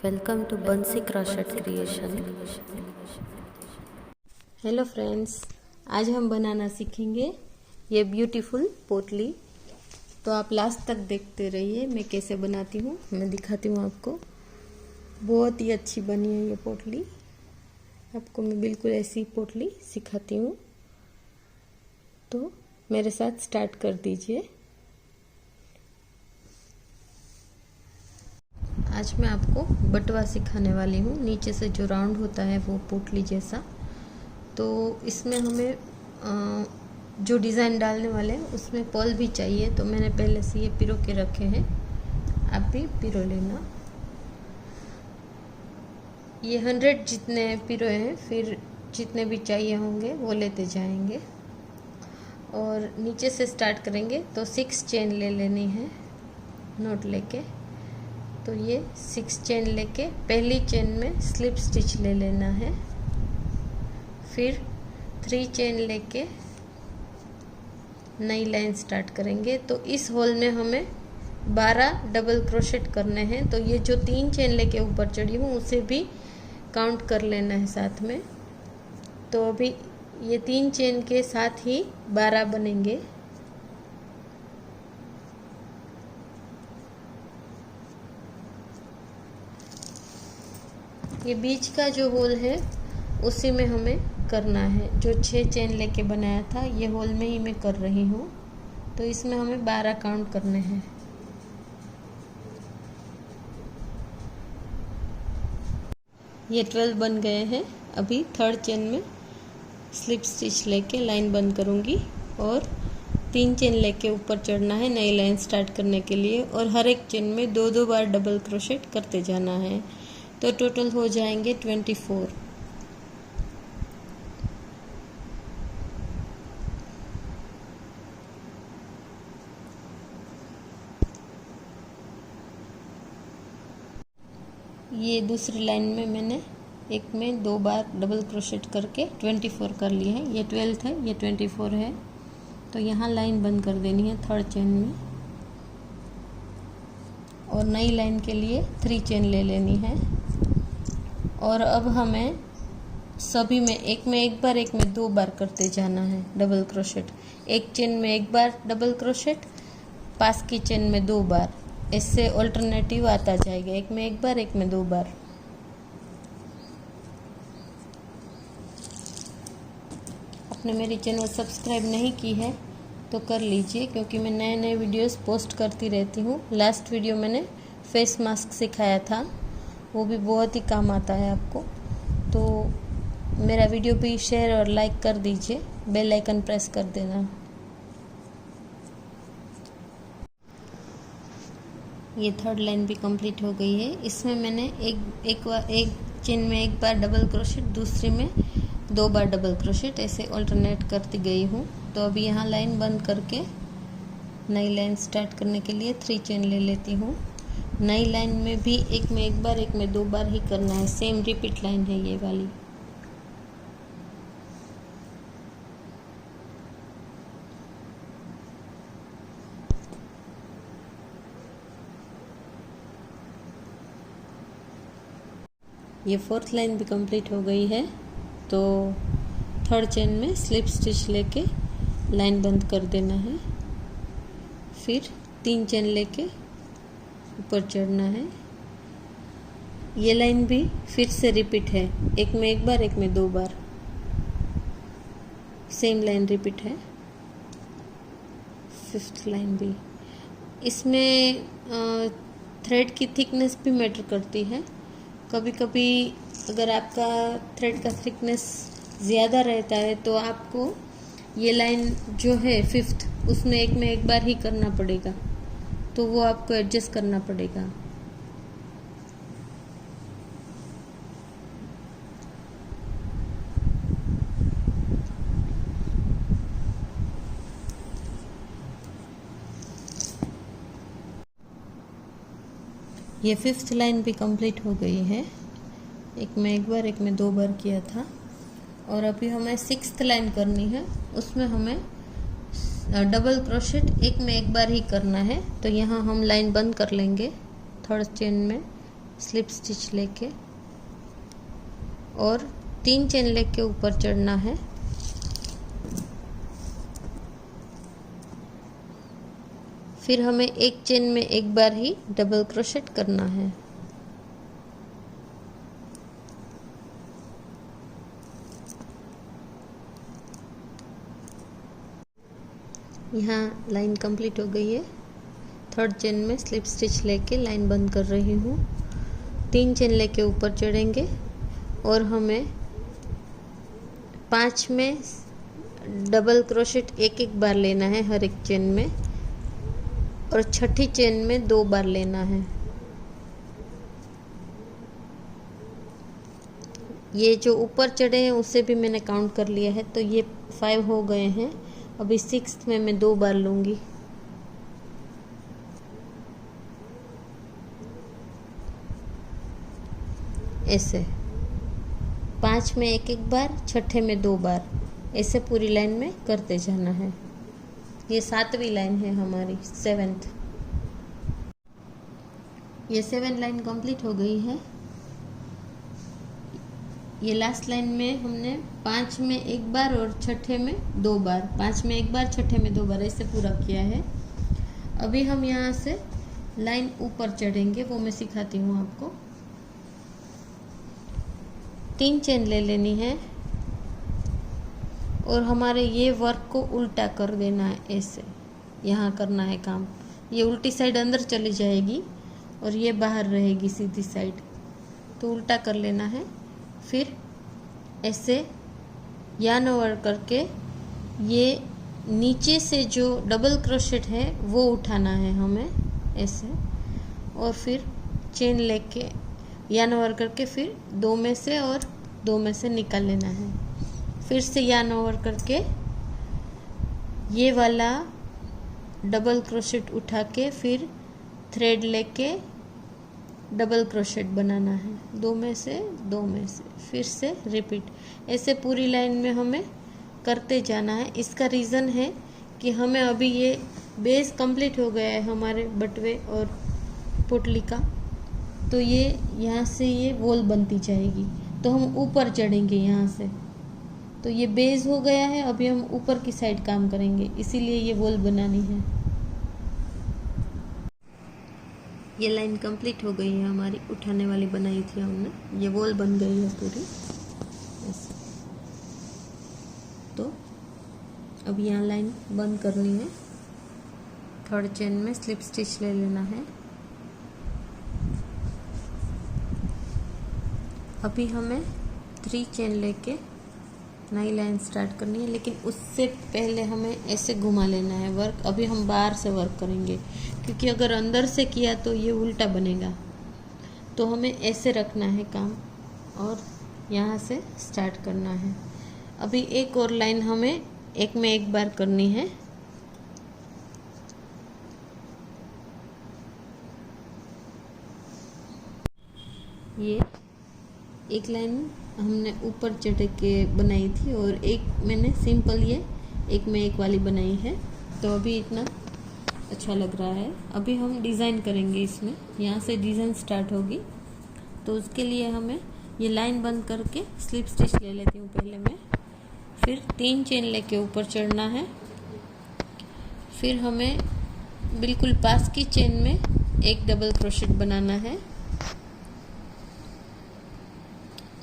Welcome to बंसी crochet creation. Hello friends, आज हम बनाना सीखेंगे ये ब्यूटीफुल पोटली। तो आप लास्ट तक देखते रहिए, मैं कैसे बनाती हूँ मैं दिखाती हूँ आपको। बहुत ही अच्छी बनी है ये पोटली। आपको मैं बिल्कुल ऐसी पोटली सिखाती हूँ, तो मेरे साथ स्टार्ट कर दीजिए। आज मैं आपको बटवा सिखाने वाली हूँ। नीचे से जो राउंड होता है वो पोटली जैसा, तो इसमें हमें जो डिज़ाइन डालने वाले हैं उसमें पर्ल भी चाहिए। तो मैंने पहले से ये पिरो के रखे हैं, आप भी पिरो लेना। ये 100 जितने पिरो हैं, फिर जितने भी चाहिए होंगे वो लेते जाएंगे। और नीचे से स्टार्ट करेंगे तो 6 चेन ले लेनी है नोट लेके। तो ये 6 चेन लेके पहली चेन में स्लिप स्टिच ले लेना है। फिर 3 चेन लेके नई लाइन स्टार्ट करेंगे। तो इस होल में हमें 12 डबल क्रोशेट करने हैं। तो ये जो 3 चेन लेके ऊपर चढ़ी हूँ उसे भी काउंट कर लेना है साथ में। तो अभी ये 3 चेन के साथ ही 12 बनेंगे। ये बीच का जो होल है उसी में हमें करना है। जो 6 चेन लेके बनाया था ये होल में ही मैं कर रही हूँ। तो इसमें हमें 12 काउंट करने हैं। ये 12 बन गए हैं। अभी 3rd चेन में स्लिप स्टिच लेके लाइन बंद करूँगी और 3 चेन लेके ऊपर चढ़ना है नई लाइन स्टार्ट करने के लिए। और हर एक चेन में 2-2 बार डबल क्रोशेट करते जाना है। तो टोटल हो जाएंगे 24। ये दूसरी लाइन में मैंने एक में 2 बार डबल क्रोशेट करके 24 कर लिए हैं। ये 12 है, ये 24 है। तो यहाँ लाइन बंद कर देनी है 3rd चेन में। और नई लाइन के लिए 3 चेन ले लेनी है। और अब हमें सभी में एक बार, एक में 2 बार करते जाना है डबल क्रोशेट। एक चेन में 1 बार डबल क्रोशेट, पास की चेन में 2 बार। इससे ऑल्टरनेटिव आता जाएगा, एक में 1 बार, एक में 2 बार। आपने मेरी चैनल सब्सक्राइब नहीं की है तो कर लीजिए, क्योंकि मैं नए नए वीडियोस पोस्ट करती रहती हूँ। लास्ट वीडियो मैंने फेस मास्क सिखाया था, वो भी बहुत ही काम आता है आपको। तो मेरा वीडियो भी शेयर और लाइक कर दीजिए, बेल आइकन प्रेस कर देना। ये 3rd लाइन भी कंप्लीट हो गई है। इसमें मैंने एक चेन में 1 बार डबल क्रोशेट, दूसरी में 2 बार डबल क्रोशेट, ऐसे ऑल्टरनेट करती गई हूँ। तो अभी यहाँ लाइन बंद करके नई लाइन स्टार्ट करने के लिए 3 चेन ले लेती हूँ। नई लाइन में भी एक में 1 बार, एक में 2 बार ही करना है। सेम रिपीट लाइन है ये वाली। ये 4th लाइन भी कंप्लीट हो गई है। तो 3rd चेन में स्लिप स्टिच लेके लाइन बंद कर देना है। फिर 3 चेन लेके ऊपर चढ़ना है। ये लाइन भी फिर से रिपीट है, एक में 1 बार, एक में 2 बार। सेम लाइन रिपीट है। 5th लाइन भी। इसमें थ्रेड की थिकनेस भी मैटर करती है। कभी कभी अगर आपका थ्रेड का थिकनेस ज़्यादा रहता है तो आपको ये लाइन जो है 5th, उसमें एक में 1 बार ही करना पड़ेगा। तो वो आपको एडजस्ट करना पड़ेगा। ये 5th लाइन भी कंप्लीट हो गई है। एक में 1 बार, एक में 2 बार किया था। और अभी हमें 6th लाइन करनी है। उसमें हमें डबल क्रोशेट एक में 1 बार ही करना है। तो यहाँ हम लाइन बंद कर लेंगे 3rd चेन में स्लिप स्टिच लेके और 3 चेन लेके ऊपर चढ़ना है। फिर हमें एक चेन में एक बार ही डबल क्रोशेट करना है। यहाँ लाइन कंप्लीट हो गई है। 3rd चेन में स्लिप स्टिच लेके लाइन बंद कर रही हूँ। 3 चेन लेके ऊपर चढ़ेंगे और हमें 5 में डबल क्रोशेट एक बार लेना है हर एक चेन में, और 6ठी चेन में 2 बार लेना है। ये जो ऊपर चढ़े हैं उसे भी मैंने काउंट कर लिया है, तो ये 5 हो गए हैं। अभी 6th में मैं 2 बार लूँगी। ऐसे 5 में एक बार, 6ठे में 2 बार, ऐसे पूरी लाइन में करते जाना है। ये 7वीं लाइन है हमारी, 7th। ये 7 लाइन कंप्लीट हो गई है। ये लास्ट लाइन में हमने 5 में एक बार और 6ठे में 2 बार, 5 में एक बार, 6ठे में 2 बार ऐसे पूरा किया है। अभी हम यहाँ से लाइन ऊपर चढ़ेंगे, वो मैं सिखाती हूँ आपको। 3 चेन ले लेनी है और हमारे ये वर्क को उल्टा कर देना है। ऐसे यहाँ करना है काम। ये उल्टी साइड अंदर चली जाएगी और ये बाहर रहेगी सीधी साइड, तो उल्टा कर लेना है। फिर ऐसे यार्न ओवर करके ये नीचे से जो डबल क्रोशेट है वो उठाना है हमें ऐसे, और फिर चेन लेके यार्न ओवर करके फिर 2 में से और 2 में से निकाल लेना है। फिर से यार्न ओवर करके ये वाला डबल क्रोशेट उठा के फिर थ्रेड लेके डबल क्रोशेट बनाना है, 2 में से 2 में से, फिर से रिपीट। ऐसे पूरी लाइन में हमें करते जाना है। इसका रीज़न है कि हमें अभी ये बेस कंप्लीट हो गया है हमारे बटवे और पोटली का, तो ये यहाँ से ये वॉल बनती जाएगी, तो हम ऊपर चढ़ेंगे यहाँ से। तो ये बेस हो गया है, अभी हम ऊपर की साइड काम करेंगे, इसीलिए ये वॉल बनानी है। ये लाइन कंप्लीट हो गई है हमारी, उठाने वाली बनाई थी हमने, ये वॉल बन गई है पूरी ऐसे। तो अब यहाँ लाइन बंद करनी है। 3rd चेन में स्लिप स्टिच ले लेना है। अभी हमें 3 चेन लेके नई लाइन स्टार्ट करनी है, लेकिन उससे पहले हमें ऐसे घुमा लेना है वर्क। अभी हम बाहर से वर्क करेंगे, क्योंकि अगर अंदर से किया तो ये उल्टा बनेगा, तो हमें ऐसे रखना है काम और यहाँ से स्टार्ट करना है। अभी एक और लाइन हमें एक में एक बार करनी है। ये एक लाइन हमने ऊपर चढ़ के बनाई थी और एक मैंने सिंपल ये एक में एक वाली बनाई है, तो अभी इतना अच्छा लग रहा है। अभी हम डिज़ाइन करेंगे इसमें, यहाँ से डिज़ाइन स्टार्ट होगी। तो उसके लिए हमें ये लाइन बंद करके स्लिप स्टिच ले लेती हूँ पहले मैं, फिर 3 चेन लेके ऊपर चढ़ना है। फिर हमें बिल्कुल पास की चेन में एक डबल क्रोशेट बनाना है,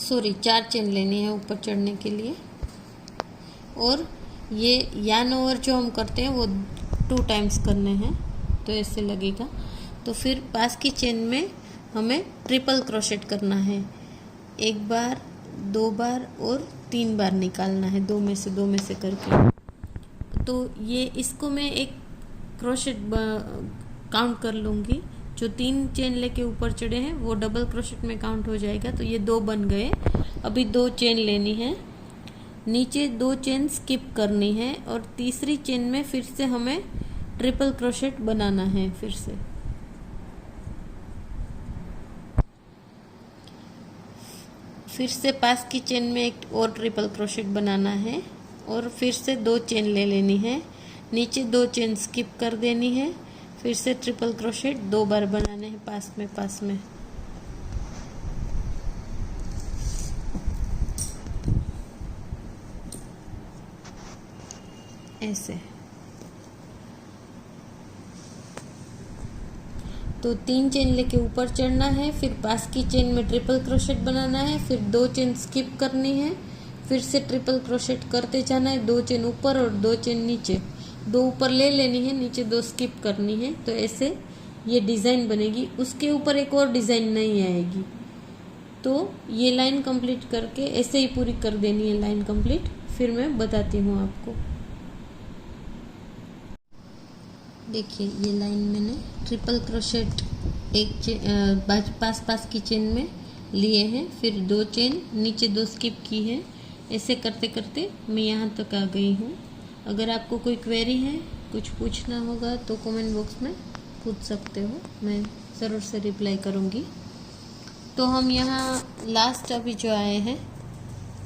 4 चेन लेनी है ऊपर चढ़ने के लिए। और ये यार्न ओवर जो हम करते हैं वो 2 टाइम्स करने हैं, तो ऐसे लगेगा। तो फिर पास की चेन में हमें ट्रिपल क्रोशेट करना है, 1 बार, 2 बार और 3 बार निकालना है, 2 में से करके। तो ये इसको मैं एक क्रोशेट काउंट कर लूँगी। जो 3 चेन लेके ऊपर चढ़े हैं वो डबल क्रोशेट में काउंट हो जाएगा, तो ये 2 बन गए। अभी 2 चेन लेनी है, नीचे 2 चेन स्किप करनी है और तीसरी चेन में फिर से हमें ट्रिपल क्रोशेट बनाना है। फिर से पास की चेन में एक और ट्रिपल क्रोशेट बनाना है और फिर से 2 चेन ले लेनी है, नीचे 2 चेन स्किप कर देनी है, फिर से ट्रिपल क्रोशेट 2 बार बनाने हैं पास में। ऐसे। तो 3 चेन लेके ऊपर चढ़ना है, फिर पास की चेन में ट्रिपल क्रोशेट बनाना है, फिर 2 चेन स्किप करनी है, फिर से ट्रिपल क्रोशेट करते जाना है, 2 चेन ऊपर और 2 चेन नीचे, 2 ऊपर ले लेनी है, नीचे 2 स्किप करनी है। तो ऐसे ये डिज़ाइन बनेगी। उसके ऊपर एक और डिज़ाइन नहीं आएगी। तो ये लाइन कंप्लीट करके ऐसे ही पूरी कर देनी है लाइन कंप्लीट। फिर मैं बताती हूँ आपको। देखिए ये लाइन मैंने ट्रिपल क्रोशेट एक पास की चेन में लिए हैं, फिर 2 चेन नीचे 2 स्किप की है। ऐसे करते करते मैं यहाँ तक आ गई हूँ। अगर आपको कोई क्वेरी है, कुछ पूछना होगा तो कमेंट बॉक्स में पूछ सकते हो, मैं ज़रूर से रिप्लाई करूँगी। तो हम यहाँ लास्ट अभी जो आए हैं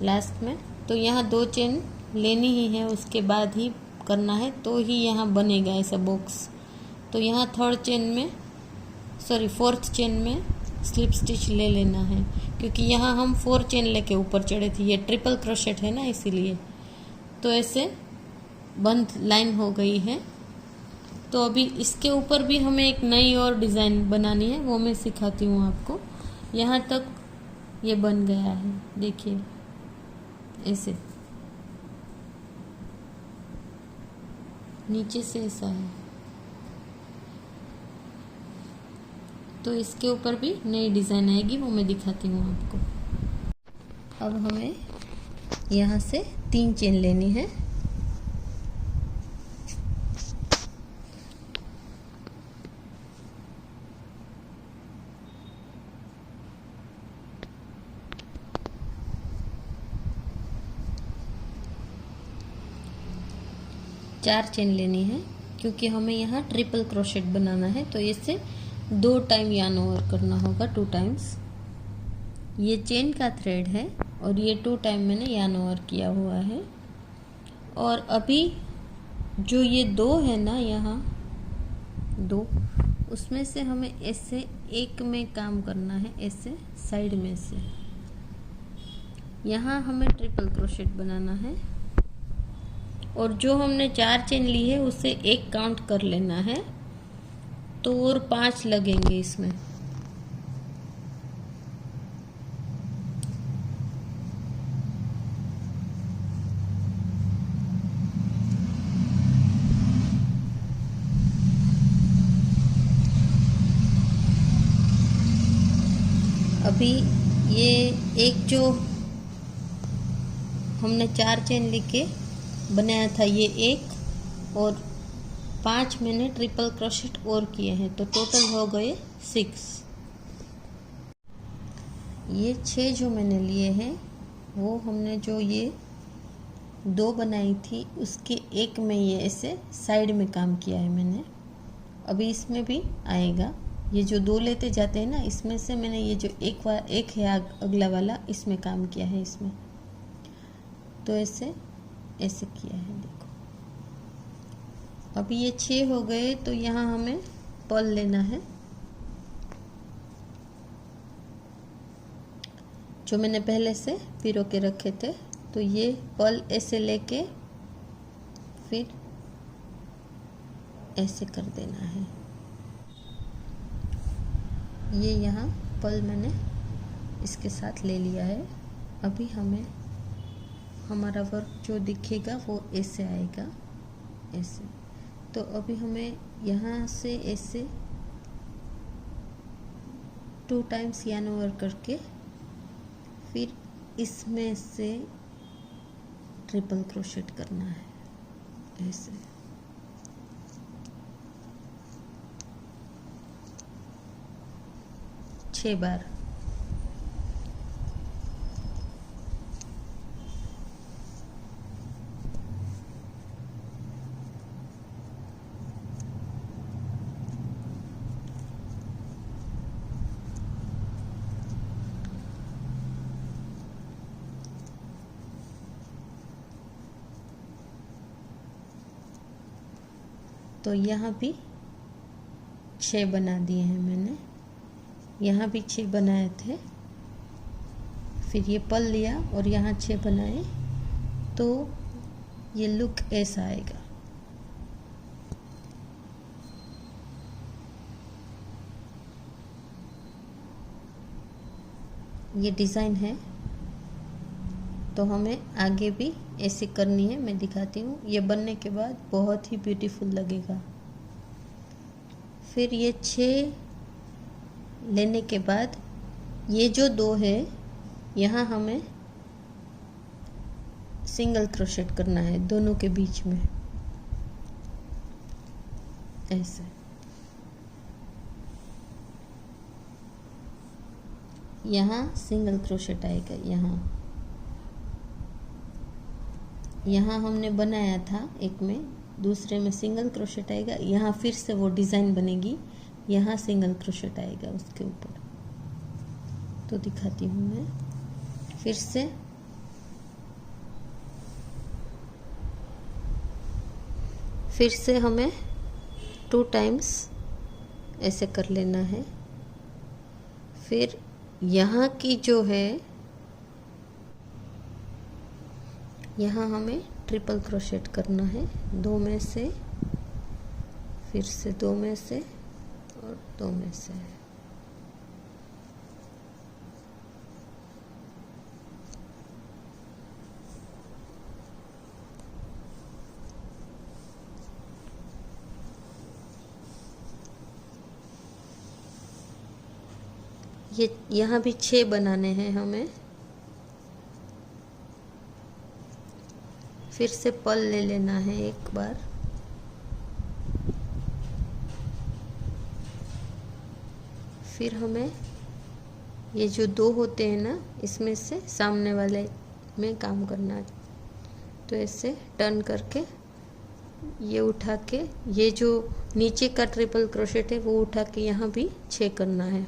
लास्ट में, तो यहाँ 2 चेन लेनी ही है, उसके बाद ही करना है, तो ही यहाँ बनेगा ऐसा बॉक्स। तो यहाँ फोर्थ चेन में स्लिप स्टिच ले लेना है, क्योंकि यहाँ हम 4 चेन लेके ऊपर चढ़े थे। ये ट्रिपल क्रोशेट है ना, इसीलिए। तो ऐसे बंद लाइन हो गई है। तो अभी इसके ऊपर भी हमें एक नई और डिज़ाइन बनानी है, वो मैं सिखाती हूँ आपको। यहाँ तक ये बन गया है, देखिए ऐसे नीचे से ऐसा है। तो इसके ऊपर भी नई डिज़ाइन आएगी, वो मैं दिखाती हूँ आपको। अब हमें यहाँ से 3 चेन लेनी है। चार चेन लेनी है, क्योंकि हमें यहाँ ट्रिपल क्रोशेट बनाना है। तो इससे 2 टाइम यार्न ओवर करना होगा, 2 टाइम्स। ये चेन का थ्रेड है और ये 2 टाइम मैंने यार्न ओवर किया हुआ है। और अभी जो ये 2 है ना, यहाँ 2, उसमें से हमें ऐसे एक में काम करना है, ऐसे साइड में से। यहाँ हमें ट्रिपल क्रोशेट बनाना है और जो हमने 4 चेन ली है उससे 1 काउंट कर लेना है, तो और 5 लगेंगे इसमें। अभी ये एक जो हमने 4 चेन लेके बनाया था, ये 1 और 5 मैंने ट्रिपल क्रोशेट और किए हैं, तो टोटल हो गए 6। ये 6 जो मैंने लिए हैं, वो हमने जो ये 2 बनाई थी उसके एक में ये ऐसे साइड में काम किया है मैंने। अभी इसमें भी आएगा। ये जो 2 लेते जाते हैं ना, इसमें से मैंने ये जो एक है अगला वाला, इसमें काम किया है इसमें। तो ऐसे किया है, देखो। अभी ये 6 हो गए, तो यहाँ हमें पर्ल लेना है, जो मैंने पहले से पिरो के रखे थे। तो ये पर्ल ऐसे लेके फिर ऐसे कर देना है। ये यहाँ पर्ल मैंने इसके साथ ले लिया है। अभी हमें हमारा वर्क जो दिखेगा वो ऐसे आएगा, ऐसे। तो अभी हमें यहाँ से ऐसे 2 टाइम्स यार्न ओवर करके फिर इसमें से ट्रिपल क्रोशेट करना है, ऐसे। छह बार। तो यहाँ भी 6 बना दिए हैं मैंने, यहाँ भी 6 बनाए थे। फिर ये पल लिया और यहाँ 6 बनाए, तो ये लुक ऐसा आएगा। ये डिज़ाइन है, तो हमें आगे भी ऐसे करनी है। मैं दिखाती हूँ। ये बनने के बाद बहुत ही ब्यूटीफुल लगेगा। फिर ये 6 लेने के बाद ये जो 2 है, यहाँ हमें सिंगल क्रोशेट करना है दोनों के बीच में, ऐसे। यहाँ सिंगल क्रोशेट आएगा। यहाँ हमने बनाया था एक में, दूसरे में सिंगल क्रोशेट आएगा। यहाँ फिर से वो डिज़ाइन बनेगी, यहाँ सिंगल क्रोशेट आएगा उसके ऊपर। तो दिखाती हूँ मैं फिर से हमें 2 टाइम्स ऐसे कर लेना है। फिर यहाँ की जो है, यहाँ हमें ट्रिपल क्रोशेट करना है 2 में से, फिर से 2 में से और 2 में से। ये यहाँ भी 6 बनाने हैं हमें। फिर से पल ले लेना है एक बार। फिर हमें ये जो 2 होते हैं ना, इसमें से सामने वाले में काम करना है। तो ऐसे टर्न करके ये उठा के, ये जो नीचे का ट्रिपल क्रोशेट है वो उठा के यहाँ भी 6 करना है।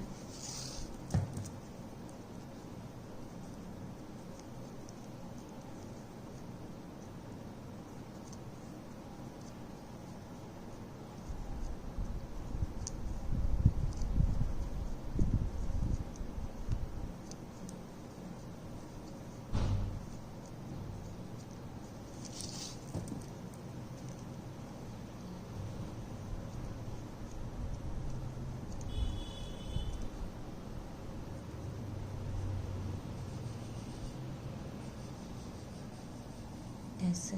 ऐसे।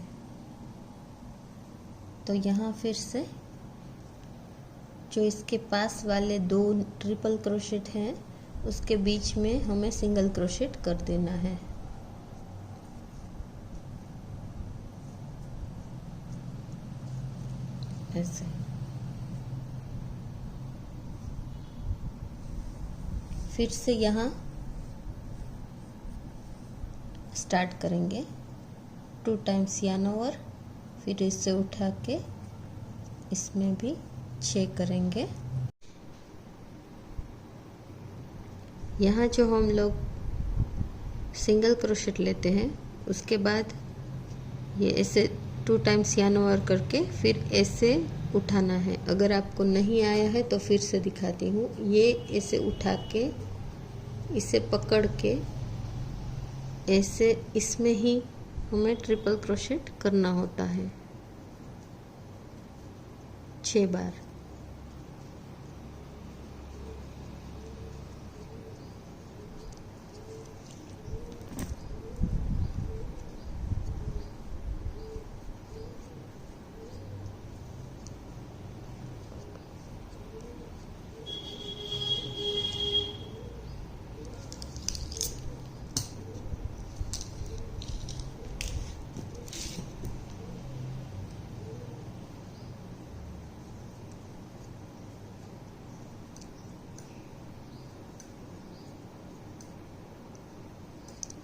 तो यहाँ फिर से जो इसके पास वाले 2 ट्रिपल क्रोशेट हैं, उसके बीच में हमें सिंगल क्रोशेट कर देना है। ऐसे। फिर से यहाँ स्टार्ट करेंगे 2 टाइम्स यार्न ओवर, फिर इससे उठा के इसमें भी 6 करेंगे। यहाँ जो हम लोग सिंगल क्रोशेट लेते हैं, उसके बाद ये ऐसे 2 टाइम्स यार्न ओवर करके फिर ऐसे उठाना है। अगर आपको नहीं आया है तो फिर से दिखाती हूँ। ये ऐसे उठा के, इसे पकड़ के ऐसे, इसमें ही हमें ट्रिपल क्रोशेट करना होता है 6 बार।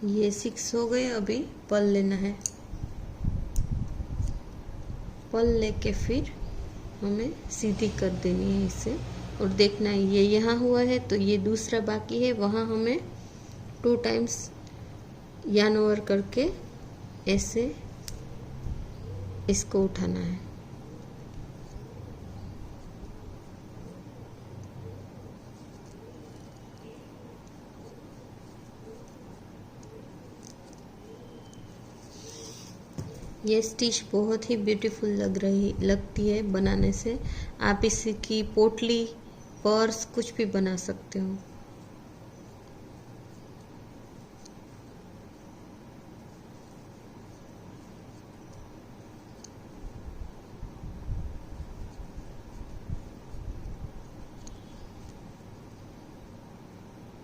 ये 6 हो गए। अभी पल लेना है। पल लेके फिर हमें सीधी कर देनी है इसे, और देखना है ये यहाँ हुआ है तो ये दूसरा बाकी है, वहाँ हमें 2 टाइम्स यार्न ओवर करके ऐसे इसको उठाना है। ये स्टिच बहुत ही ब्यूटीफुल लगती है बनाने से। आप इसकी पोटली, पर्स कुछ भी बना सकते हो।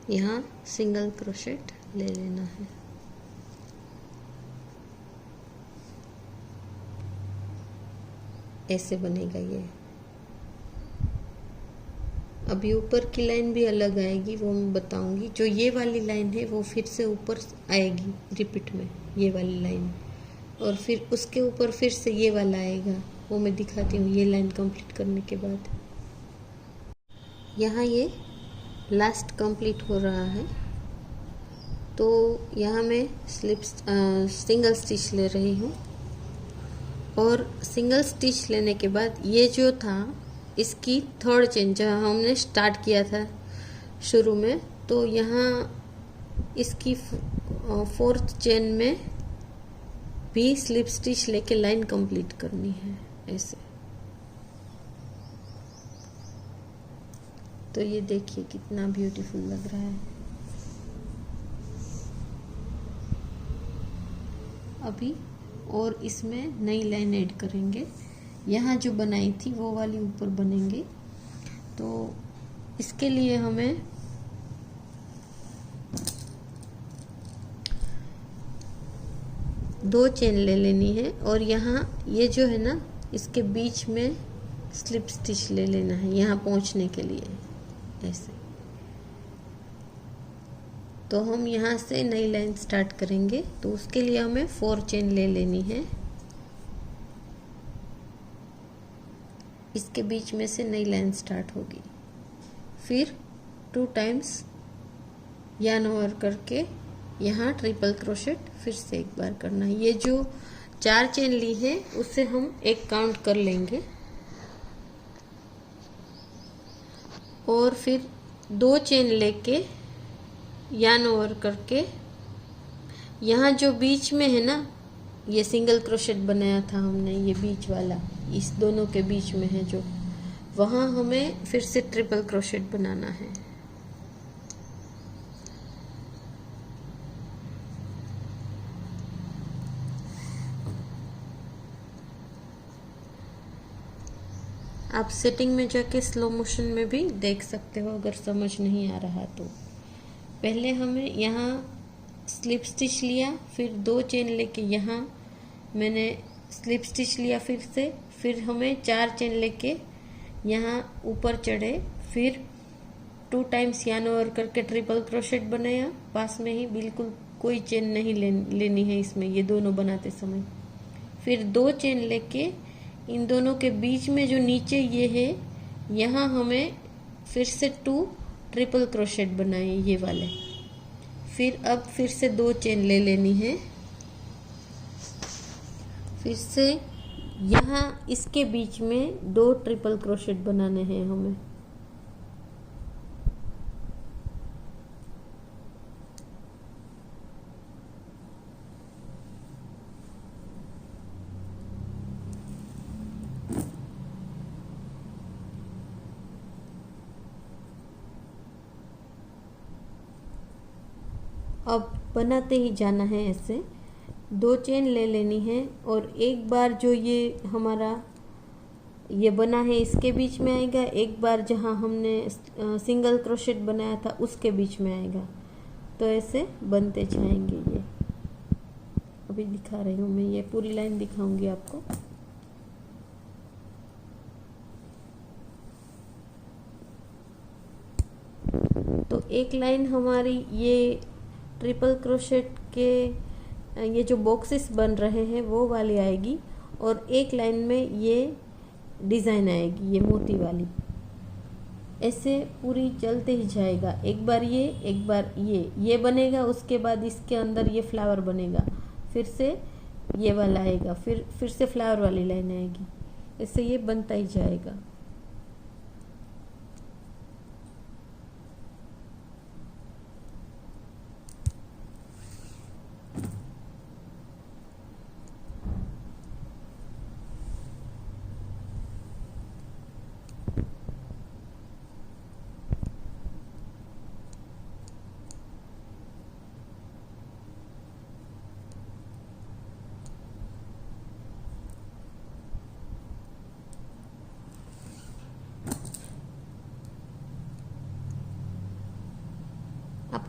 यहाँ सिंगल क्रोशेट ले लेना है। ऐसे बनेगा ये। अभी ऊपर की लाइन भी अलग आएगी, वो मैं बताऊंगी। जो ये वाली लाइन है वो फिर से ऊपर आएगी रिपीट में, ये वाली लाइन, और फिर उसके ऊपर फिर से ये वाला आएगा, वो मैं दिखाती हूँ ये लाइन कंप्लीट करने के बाद। यहाँ ये लास्ट कंप्लीट हो रहा है, तो यहाँ मैं सिंगल स्टिच ले रही हूँ। और सिंगल स्टिच लेने के बाद ये जो था इसकी थर्ड चेन जहाँ हमने स्टार्ट किया था शुरू में, तो यहाँ इसकी फोर्थ चेन में भी स्लिप स्टिच लेके लाइन कंप्लीट करनी है ऐसे। तो ये देखिए कितना ब्यूटीफुल लग रहा है। अभी और इसमें नई लाइन ऐड करेंगे। यहाँ जो बनाई थी वो वाली ऊपर बनेंगे, तो इसके लिए हमें दो चेन ले लेनी है, और यहाँ ये जो है ना इसके बीच में स्लिप स्टिच ले लेना है यहाँ पहुँचने के लिए ऐसे। तो हम यहाँ से नई लाइन स्टार्ट करेंगे, तो उसके लिए हमें 4 चेन ले लेनी है। इसके बीच में से नई लाइन स्टार्ट होगी, फिर 2 टाइम्स यार्न ओवर करके यहाँ ट्रिपल क्रोशेट फिर से एक बार करना है। ये जो 4 चेन ली है उससे हम एक काउंट कर लेंगे, और फिर 2 चेन लेके यार्न ओवर करके यहाँ जो बीच में है ना ये सिंगल क्रोशेट बनाया था हमने, ये बीच वाला इस दोनों के बीच में है जो, वहाँ हमें फिर से ट्रिपल क्रोशेट बनाना है। आप सेटिंग में जाके स्लो मोशन में भी देख सकते हो अगर समझ नहीं आ रहा तो। पहले हमें यहाँ स्लिप स्टिच लिया, फिर 2 चेन लेके यहाँ मैंने स्लिप स्टिच लिया फिर हमें 4 चेन लेके यहाँ ऊपर चढ़े, फिर 2 टाइम्स यार्न ओवर करके ट्रिपल क्रोशेट बनाया पास में ही, बिल्कुल कोई चेन नहीं लेनी है इसमें ये दोनों बनाते समय। फिर 2 चेन लेके इन दोनों के बीच में जो नीचे ये है यहाँ हमें फिर से 2 ट्रिपल क्रोशेट बनाए ये वाले। फिर अब फिर से 2 चेन ले लेनी है, फिर से यहाँ इसके बीच में 2 ट्रिपल क्रोशेट बनाने हैं हमें। अब बनाते ही जाना है ऐसे। 2 चेन ले लेनी है, और एक बार जो ये हमारा ये बना है इसके बीच में आएगा, एक बार जहाँ हमने सिंगल क्रोशेट बनाया था उसके बीच में आएगा। तो ऐसे बनते जाएंगे ये। अभी दिखा रही हूँ मैं, ये पूरी लाइन दिखाऊंगी आपको। तो एक लाइन हमारी ये ट्रिपल क्रोशेट के ये जो बॉक्सेस बन रहे हैं वो वाली आएगी, और एक लाइन में ये डिज़ाइन आएगी ये मोती वाली। ऐसे पूरी चलते ही जाएगा, एक बार ये एक बार ये बनेगा, उसके बाद इसके अंदर ये फ्लावर बनेगा, फिर से ये वाला आएगा, फिर से फ्लावर वाली लाइन आएगी, ऐसे ये बनता ही जाएगा।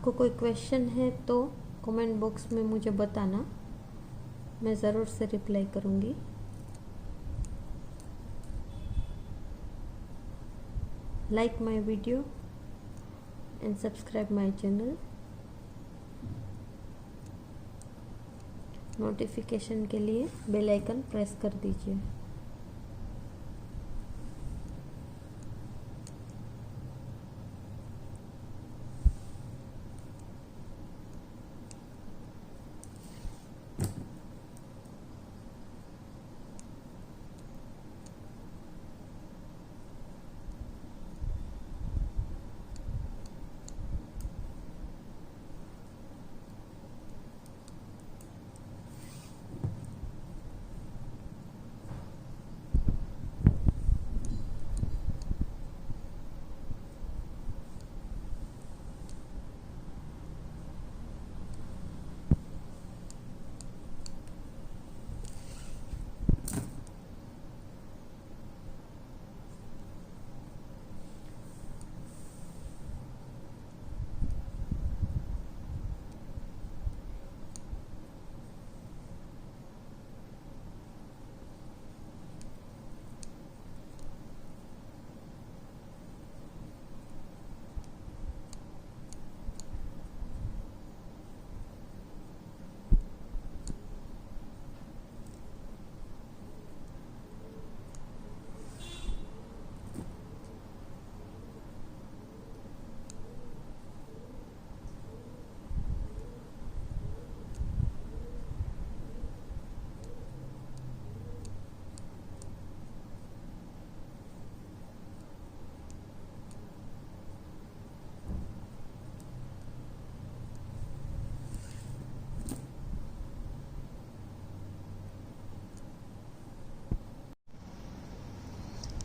आपको कोई क्वेश्चन है तो कमेंट बॉक्स में मुझे बताना, मैं ज़रूर से रिप्लाई करूँगी। Like my video and subscribe my channel. Notification के लिए बेल आइकन प्रेस कर दीजिए।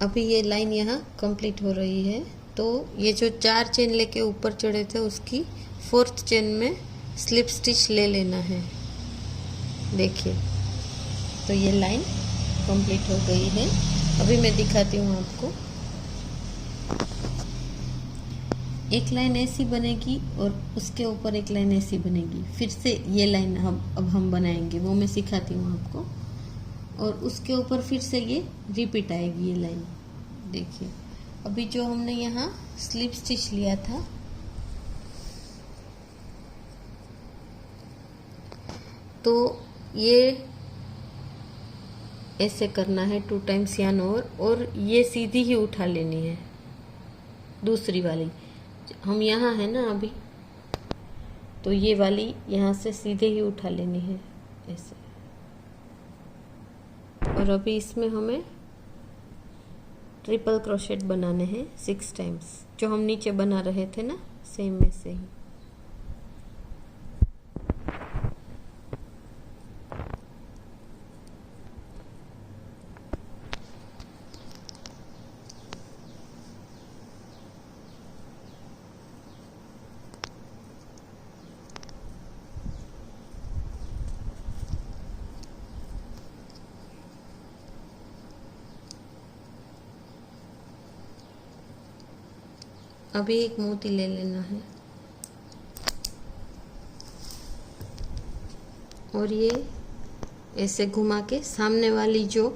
अभी ये लाइन यहाँ कंप्लीट हो रही है, तो ये जो 4 चेन लेके ऊपर चढ़े थे उसकी 4th चेन में स्लिप स्टिच ले लेना है। देखिए, तो ये लाइन कंप्लीट हो गई है। अभी मैं दिखाती हूँ आपको। एक लाइन ऐसी बनेगी और उसके ऊपर एक लाइन ऐसी बनेगी, फिर से ये लाइन अब हम बनाएंगे, वो मैं सिखाती हूँ आपको। और उसके ऊपर फिर से ये रिपीट आएगी ये लाइन। देखिए, अभी जो हमने यहाँ स्लिप स्टिच लिया था, तो ये ऐसे करना है 2 टाइम्स यान और ये सीधी ही उठा लेनी है। दूसरी वाली हम यहाँ है ना अभी, तो ये वाली यहाँ से सीधे ही उठा लेनी है ऐसे। और अभी इसमें हमें ट्रिपल क्रोशेट बनाने हैं 6 टाइम्स, जो हम नीचे बना रहे थे ना, सेम वैसे ही। अभी एक मोती ले लेना है और ये ऐसे घुमा के सामने वाली जो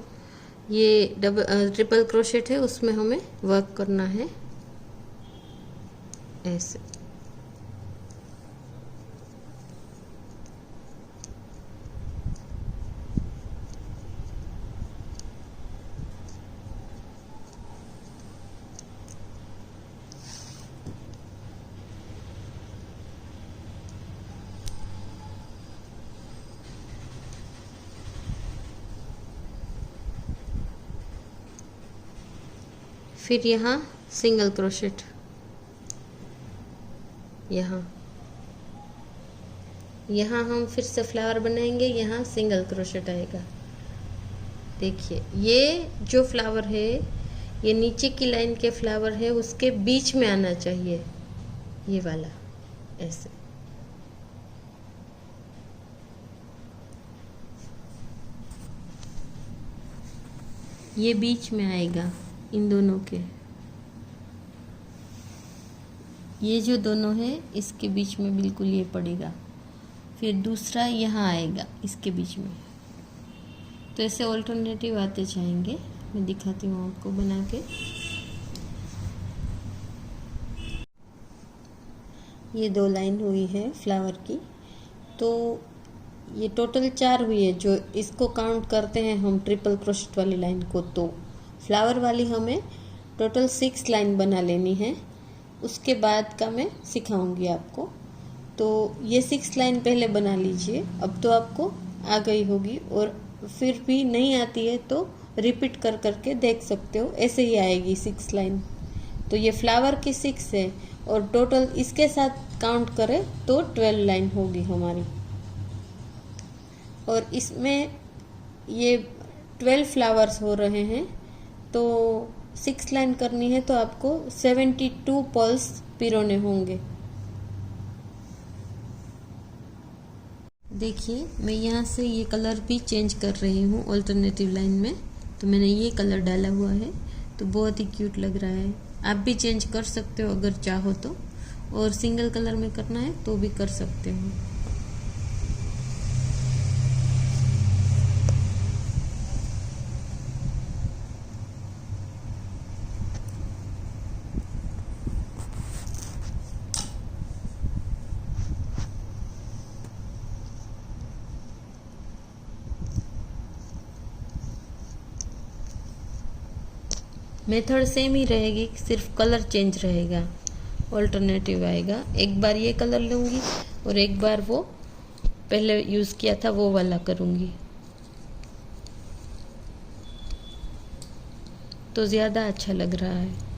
ये ट्रिपल क्रोशेट है उसमें हमें वर्क करना है ऐसे। फिर यहाँ सिंगल क्रोशेट, यहाँ हम फिर से फ्लावर बनाएंगे, यहाँ सिंगल क्रोशेट आएगा। देखिए, ये जो फ्लावर है ये नीचे की लाइन के फ्लावर है, उसके बीच में आना चाहिए ये वाला ऐसे। ये बीच में आएगा इन दोनों के। ये जो दोनों है इसके बीच में बिल्कुल ये पड़ेगा, फिर दूसरा यहाँ आएगा इसके बीच में। तो ऐसे ऑल्टरनेटिव आते जाएंगे। मैं दिखाती हूँ आपको बना के। ये 2 लाइन हुई है फ्लावर की, तो ये टोटल 4 हुई है। जो इसको काउंट करते हैं हम ट्रिपल क्रोशेट वाली लाइन को, तो फ्लावर वाली हमें टोटल 6 लाइन बना लेनी है। उसके बाद का मैं सिखाऊंगी आपको। तो ये 6 लाइन पहले बना लीजिए। अब तो आपको आ गई होगी, और फिर भी नहीं आती है तो रिपीट कर करके देख सकते हो, ऐसे ही आएगी 6 लाइन। तो ये फ्लावर की 6 है, और टोटल इसके साथ काउंट करें तो 12 लाइन होगी हमारी। और इसमें ये 12 फ्लावर्स हो रहे हैं, तो 6 लाइन करनी है तो आपको 72 पल्स पिरोने होंगे। देखिए, मैं यहाँ से ये कलर भी चेंज कर रही हूँ ऑल्टरनेटिव लाइन में। तो मैंने ये कलर डाला हुआ है, तो बहुत ही क्यूट लग रहा है। आप भी चेंज कर सकते हो अगर चाहो तो, और सिंगल कलर में करना है तो भी कर सकते हो। मेथड सेम ही रहेगी, सिर्फ कलर चेंज रहेगा, ऑल्टरनेटिव आएगा। एक बार ये कलर लूँगी और एक बार वो पहले यूज़ किया था वो वाला करूँगी, तो ज़्यादा अच्छा लग रहा है।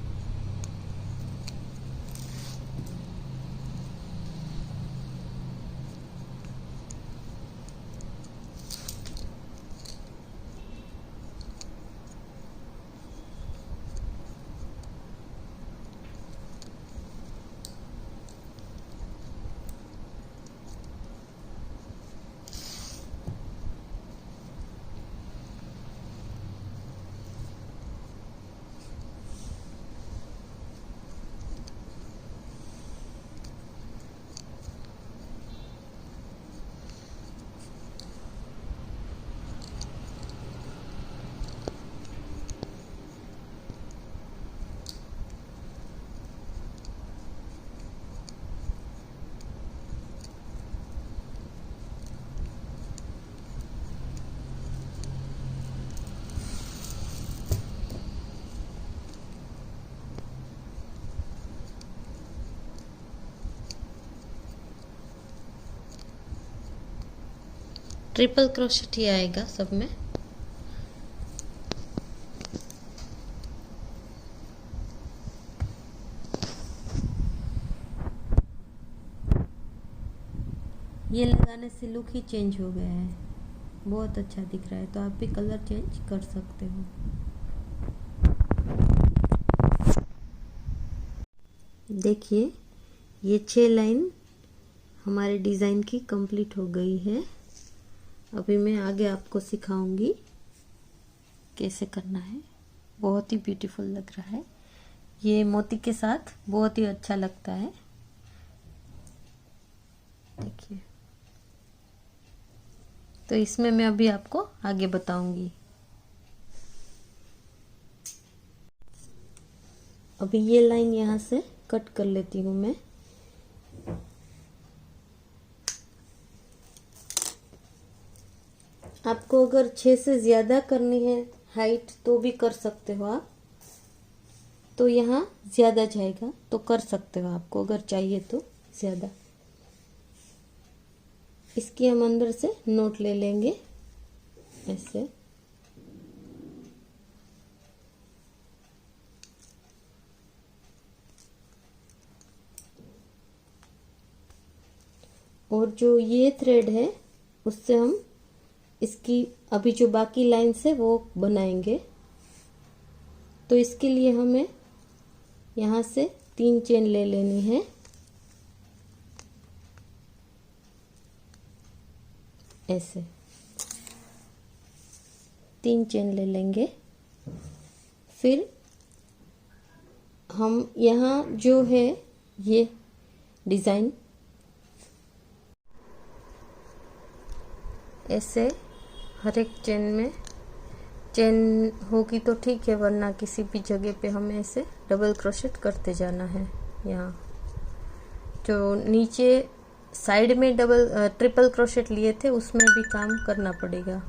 ट्रिपल क्रोशेट ही आएगा सब में। ये लगाने से लुक ही चेंज हो गया है, बहुत अच्छा दिख रहा है। तो आप भी कलर चेंज कर सकते हो। देखिए, ये 6 लाइन हमारे डिज़ाइन की कंप्लीट हो गई है। अभी मैं आगे आपको सिखाऊंगी कैसे करना है। बहुत ही ब्यूटीफुल लग रहा है, ये मोती के साथ बहुत ही अच्छा लगता है। देखिए, तो इसमें मैं अभी आपको आगे बताऊंगी। अभी ये लाइन यहाँ से कट कर लेती हूँ मैं। आपको अगर 6 से ज़्यादा करनी है हाइट तो भी कर सकते हो आप, तो यहाँ ज़्यादा जाएगा तो कर सकते हो आपको अगर चाहिए तो ज़्यादा। इसकी हम अंदर से नोट ले लेंगे ऐसे। और जो ये थ्रेड है उससे हम इसकी अभी जो बाकी लाइन्स है वो बनाएंगे। तो इसके लिए हमें यहाँ से 3 चेन ले लेनी है ऐसे। 3 चेन ले लेंगे। फिर हम यहाँ जो है ये डिज़ाइन ऐसे हर एक चेन में चेन होगी तो ठीक है, वरना किसी भी जगह पे हमें ऐसे डबल क्रोशेट करते जाना है। यहाँ जो नीचे साइड में ट्रिपल क्रोशेट लिए थे उसमें भी काम करना पड़ेगा।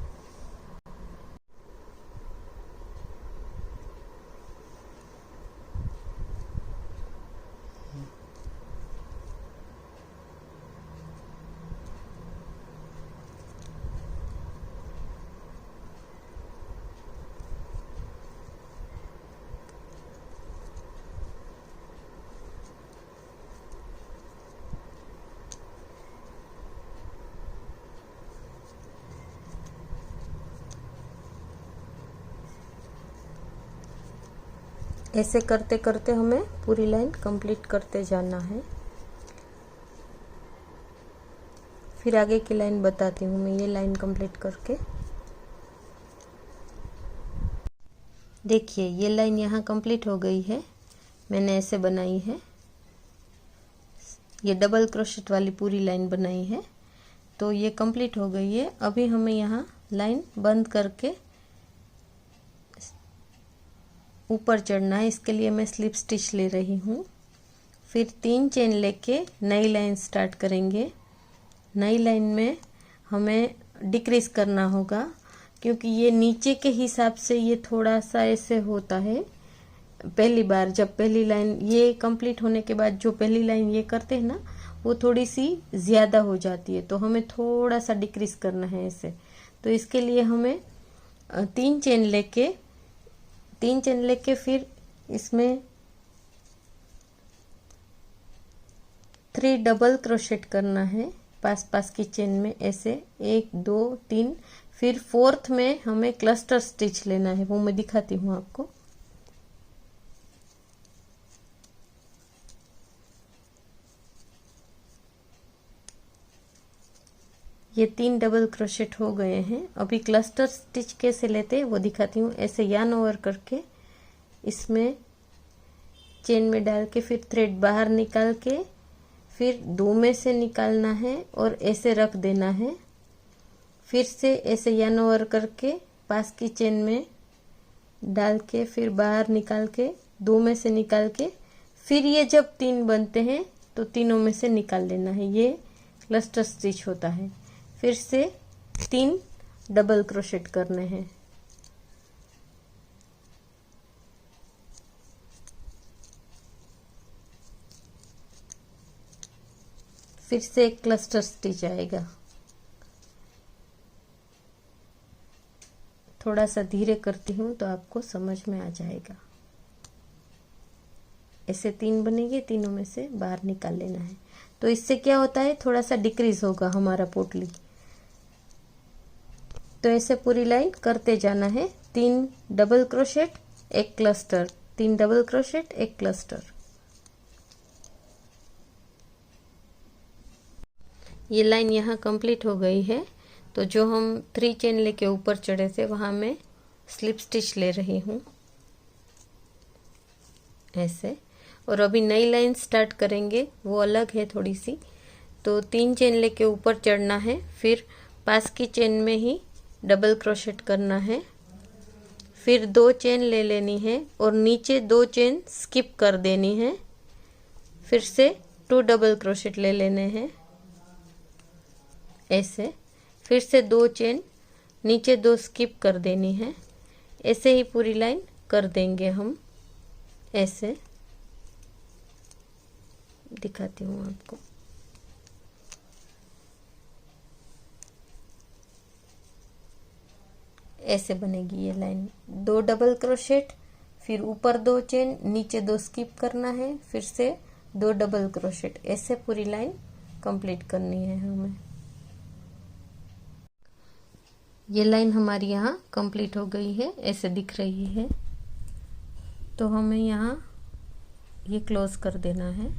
ऐसे करते करते हमें पूरी लाइन कंप्लीट करते जाना है। फिर आगे की लाइन बताती हूँ मैं, ये लाइन कंप्लीट करके। देखिए ये लाइन यहाँ कंप्लीट हो गई है, मैंने ऐसे बनाई है, ये डबल क्रोशेट वाली पूरी लाइन बनाई है, तो ये कंप्लीट हो गई है। अभी हमें यहाँ लाइन बंद करके ऊपर चढ़ना है। इसके लिए मैं स्लिप स्टिच ले रही हूँ। फिर 3 चेन लेके नई लाइन स्टार्ट करेंगे। नई लाइन में हमें डिक्रीज करना होगा, क्योंकि ये नीचे के हिसाब से ये थोड़ा सा ऐसे होता है। पहली बार जब पहली लाइन ये कंप्लीट होने के बाद जो पहली लाइन ये करते हैं ना, वो थोड़ी सी ज़्यादा हो जाती है, तो हमें थोड़ा सा डिक्रीज करना है ऐसे। तो इसके लिए हमें 3 चेन लेके फिर इसमें 3 डबल क्रोशेट करना है पास की चेन में, ऐसे 1 2 3। फिर 4th में हमें क्लस्टर स्टिच लेना है, वो मैं दिखाती हूँ आपको। ये 3 डबल क्रोशेट हो गए हैं। अभी क्लस्टर स्टिच कैसे लेते हैं वो दिखाती हूँ। ऐसे यार्न ओवर करके इसमें चेन में डाल के फिर थ्रेड बाहर निकाल के फिर 2 में से निकालना है और ऐसे रख देना है। फिर से ऐसे यार्न ओवर करके पास की चेन में डाल के फिर बाहर निकाल के 2 में से निकाल के फिर ये जब 3 बनते हैं तो तीनों में से निकाल लेना है। ये क्लस्टर स्टिच होता है। फिर से 3 डबल क्रोशेट करने हैं। फिर से एक क्लस्टर स्टिच आएगा। थोड़ा सा धीरे करती हूँ तो आपको समझ में आ जाएगा। ऐसे 3 बनेंगे, तीनों में से बाहर निकाल लेना है। तो इससे क्या होता है, थोड़ा सा डिक्रीज होगा हमारा पोटली। तो ऐसे पूरी लाइन करते जाना है। 3 double crochet 1 cluster, 3 double crochet 1 cluster. ये लाइन यहाँ कंप्लीट हो गई है। तो जो हम 3 चेन लेके ऊपर चढ़े थे वहां मैं स्लिप स्टिच ले रही हूँ ऐसे। और अभी नई लाइन स्टार्ट करेंगे, वो अलग है थोड़ी सी। तो 3 चेन लेके ऊपर चढ़ना है, फिर पास की चेन में ही डबल क्रोशेट करना है। फिर 2 चेन ले लेनी है और नीचे 2 चेन स्किप कर देनी है। फिर से 2 डबल क्रोशेट ले लेने हैं ऐसे। फिर से 2 चेन, नीचे 2 स्किप कर देनी है। ऐसे ही पूरी लाइन कर देंगे हम ऐसे। दिखाती हूँ आपको। ऐसे बनेगी ये लाइन। 2 डबल क्रोशेट, फिर ऊपर 2 चेन, नीचे 2 स्किप करना है, फिर से 2 डबल क्रोशेट। ऐसे पूरी लाइन कंप्लीट करनी है हमें। ये लाइन हमारी यहाँ कंप्लीट हो गई है, ऐसे दिख रही है। तो हमें यहाँ ये क्लोज कर देना है।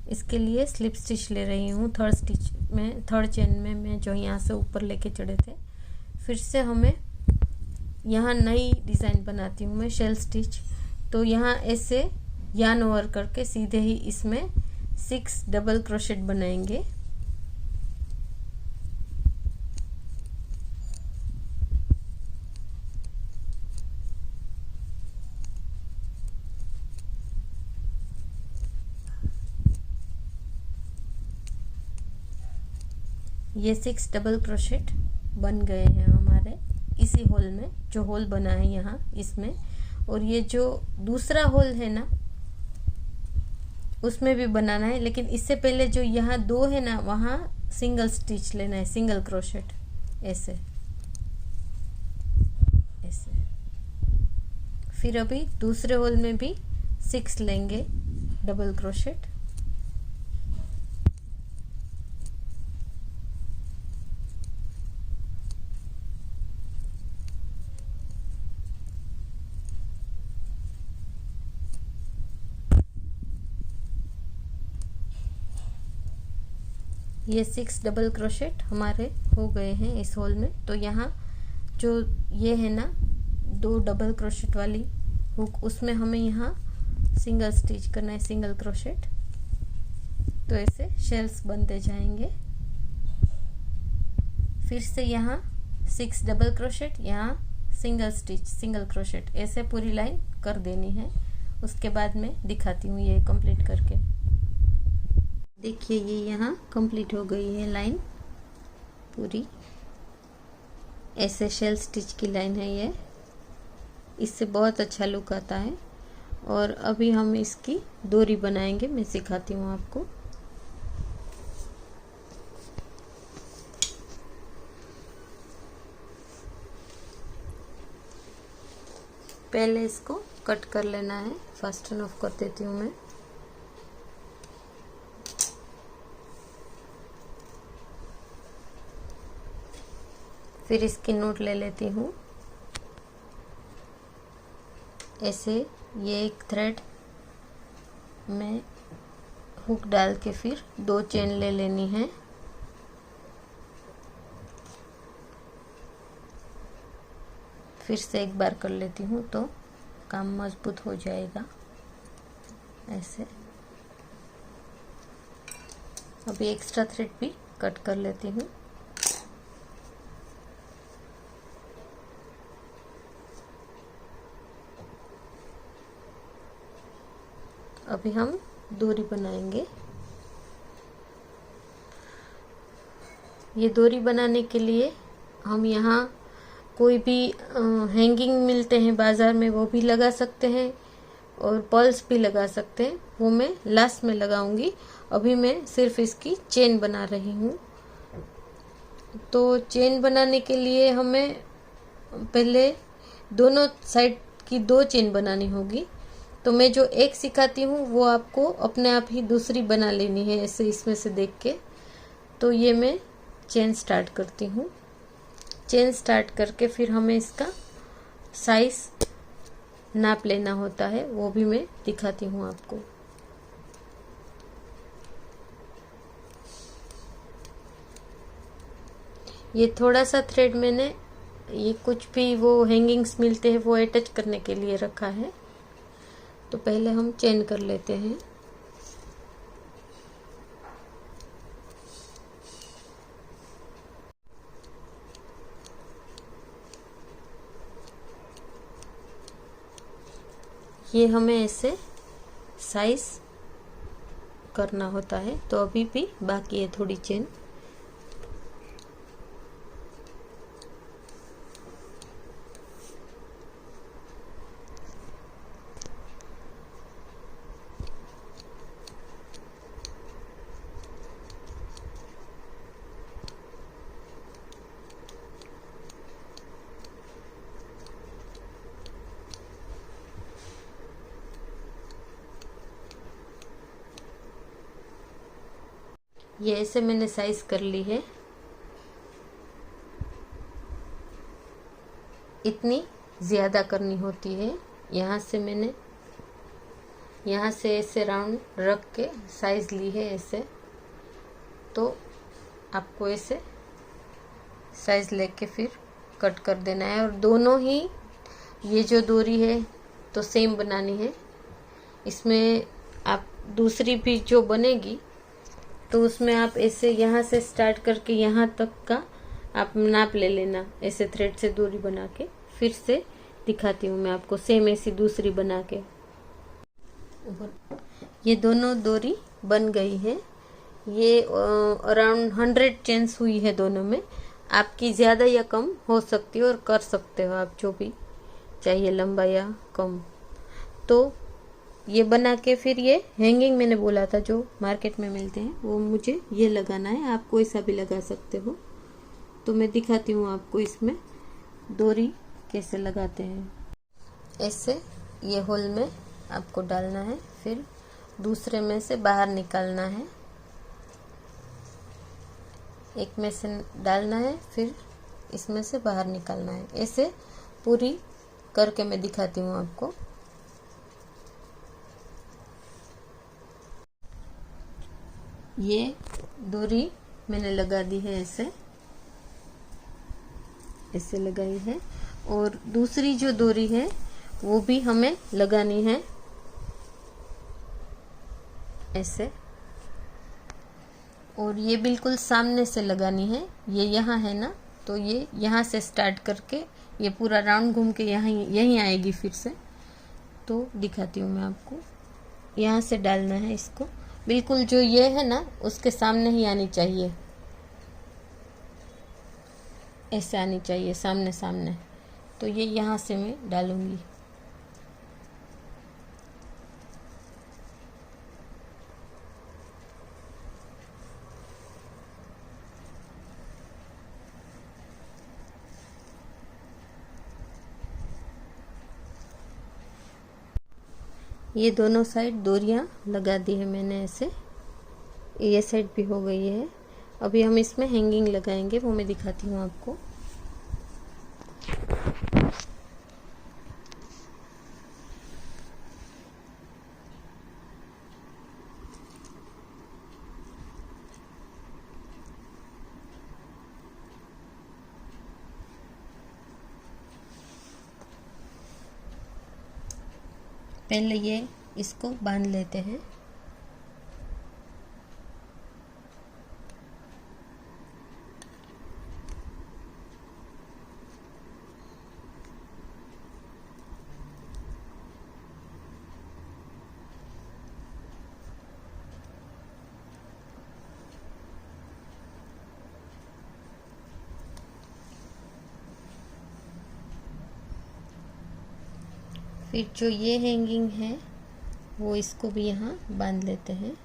इसके लिए स्लिप स्टिच ले रही हूँ। थर्ड चेन में मैं जो यहाँ से ऊपर लेके चढ़े थे। फिर से हमें यहाँ नई डिज़ाइन बनाती हूँ मैं, शेल स्टिच। तो यहाँ ऐसे यार्न ओवर करके सीधे ही इसमें 6 डबल क्रोशेट बनाएंगे। ये 6 डबल क्रोशेट बन गए हैं हमारे इसी होल में, जो होल बना है यहाँ इसमें। और ये जो दूसरा होल है ना, उसमें भी बनाना है, लेकिन इससे पहले जो यहाँ 2 है ना, वहाँ सिंगल स्टिच लेना है, सिंगल क्रोशेट, ऐसे ऐसे। फिर अभी दूसरे होल में भी 6 लेंगे डबल क्रोशेट। ये 6 डबल क्रोशेट हमारे हो गए हैं इस होल में। तो यहाँ जो ये है ना 2 डबल क्रोशेट वाली हुक, उसमें हमें यहाँ सिंगल स्टिच करना है, सिंगल क्रोशेट। तो ऐसे शेल्स बनते जाएंगे। फिर से यहाँ 6 डबल क्रोशेट, यहाँ सिंगल स्टिच, सिंगल क्रोशेट, ऐसे पूरी लाइन कर देनी है। उसके बाद मैं दिखाती हूँ ये कंप्लीट करके। देखिए ये यहाँ कंप्लीट हो गई है लाइन पूरी, ऐसे शेल स्टिच की लाइन है ये। इससे बहुत अच्छा लुक आता है। और अभी हम इसकी डोरी बनाएंगे, मैं सिखाती हूँ आपको। पहले इसको कट कर लेना है, फास्ट एंड ऑफ कर देती हूँ मैं। फिर इसकी नोट ले लेती हूँ ऐसे। ये एक थ्रेड में हुक डाल के फिर 2 चेन ले लेनी है। फिर से एक बार कर लेती हूँ तो काम मजबूत हो जाएगा ऐसे। अभी एक्स्ट्रा थ्रेड भी कट कर लेती हूँ। अभी हम डोरी बनाएंगे। ये डोरी बनाने के लिए हम यहाँ कोई भी हैंगिंग मिलते हैं बाज़ार में, वो भी लगा सकते हैं और पर्ल्स भी लगा सकते हैं। वो मैं लास्ट में लगाऊंगी। अभी मैं सिर्फ इसकी चेन बना रही हूँ। तो चेन बनाने के लिए हमें पहले दोनों साइड की 2 चेन बनानी होगी। तो मैं जो एक सिखाती हूँ वो आपको अपने आप ही दूसरी बना लेनी है, ऐसे इसमें से देख के। तो ये मैं चेन स्टार्ट करती हूँ। चेन स्टार्ट करके फिर हमें इसका साइज नाप लेना होता है, वो भी मैं दिखाती हूँ आपको। ये थोड़ा सा थ्रेड मैंने ये कुछ भी वो हैंगिंग्स मिलते हैं वो अटैच करने के लिए रखा है। तो पहले हम चेन कर लेते हैं। ये हमें ऐसे साइज करना होता है। तो अभी भी बाकी है थोड़ी चेन। ये ऐसे मैंने साइज कर ली है। इतनी ज़्यादा करनी होती है। यहाँ से मैंने यहाँ से ऐसे राउंड रख के साइज ली है ऐसे। तो आपको ऐसे साइज लेके फिर कट कर देना है। और दोनों ही ये जो डोरी है तो सेम बनानी है। इसमें आप दूसरी भी जो बनेगी तो उसमें आप ऐसे यहाँ से स्टार्ट करके यहाँ तक का आप नाप ले लेना, ऐसे थ्रेड से डोरी बना के। फिर से दिखाती हूँ मैं आपको सेम ऐसी दूसरी बना के। ये दोनों डोरी बन गई है। ये अराउंड 100 चेन्स हुई है दोनों में। आपकी ज़्यादा या कम हो सकती है और कर सकते हो आप जो भी चाहिए, लंबा या कम। तो ये बना के फिर ये हैंगिंग मैंने बोला था जो मार्केट में मिलते हैं, वो मुझे ये लगाना है। आप कोई सा भी लगा सकते हो। तो मैं दिखाती हूँ आपको इसमें डोरी कैसे लगाते हैं। ऐसे ये होल में आपको डालना है, फिर दूसरे में से बाहर निकालना है, एक में से डालना है, फिर इसमें से बाहर निकालना है। ऐसे पूरी करके मैं दिखाती हूँ आपको। ये डोरी मैंने लगा दी है, ऐसे लगाई है। और दूसरी जो डोरी है वो भी हमें लगानी है ऐसे, और ये बिल्कुल सामने से लगानी है। ये यहाँ है ना, तो ये यहाँ से स्टार्ट करके ये पूरा राउंड घूम के यहाँ यहीं आएगी फिर से। तो दिखाती हूँ मैं आपको। यहाँ से डालना है इसको, बिल्कुल जो ये है ना उसके सामने ही आनी चाहिए, ऐसे आनी चाहिए सामने सामने। तो ये यहाँ से मैं डालूंगी। ये दोनों साइड डोरियां लगा दी है मैंने ऐसे। ये साइड भी हो गई है। अभी हम इसमें हैंगिंग लगाएंगे, वो मैं दिखाती हूँ आपको। पहले ये इसको बांध लेते हैं। फिर जो ये हैंगिंग है वो इसको भी यहाँ बांध लेते हैं।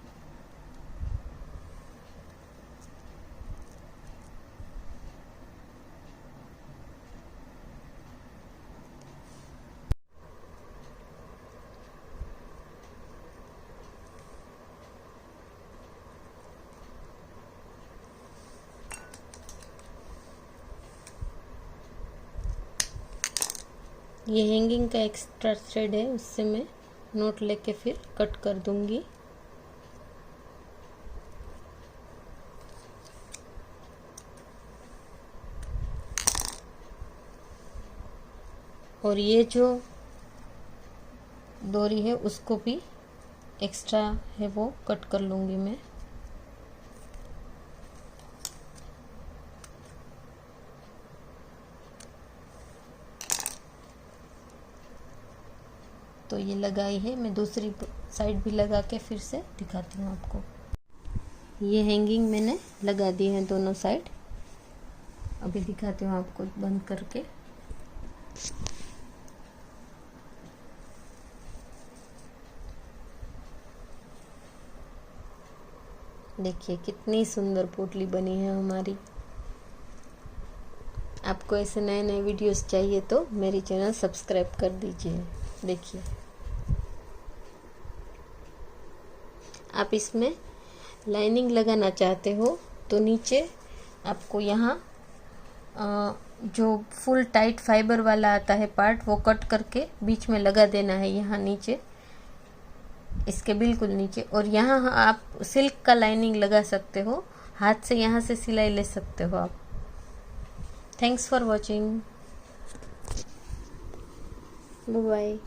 ये हैंगिंग का एक्स्ट्रा थ्रेड है, उससे मैं नोट लेके फिर कट कर दूंगी। और ये जो डोरी है उसको भी एक्स्ट्रा है वो कट कर लूंगी मैं। तो ये लगाई है, मैं दूसरी साइड भी लगा के फिर से दिखाती हूँ आपको। ये हैंगिंग मैंने लगा दी है दोनों साइड। अभी दिखाती हूँ आपको बंद करके। देखिए कितनी सुंदर पोटली बनी है हमारी। आपको ऐसे नए नए वीडियोस चाहिए तो मेरी चैनल सब्सक्राइब कर दीजिए। देखिए आप इसमें लाइनिंग लगाना चाहते हो तो नीचे आपको यहाँ जो फुल टाइट फाइबर वाला आता है पार्ट वो कट करके बीच में लगा देना है, यहाँ नीचे, इसके बिल्कुल नीचे। और यहाँ आप सिल्क का लाइनिंग लगा सकते हो, हाथ से यहाँ से सिलाई ले सकते हो आप। Thanks for watching, bye bye.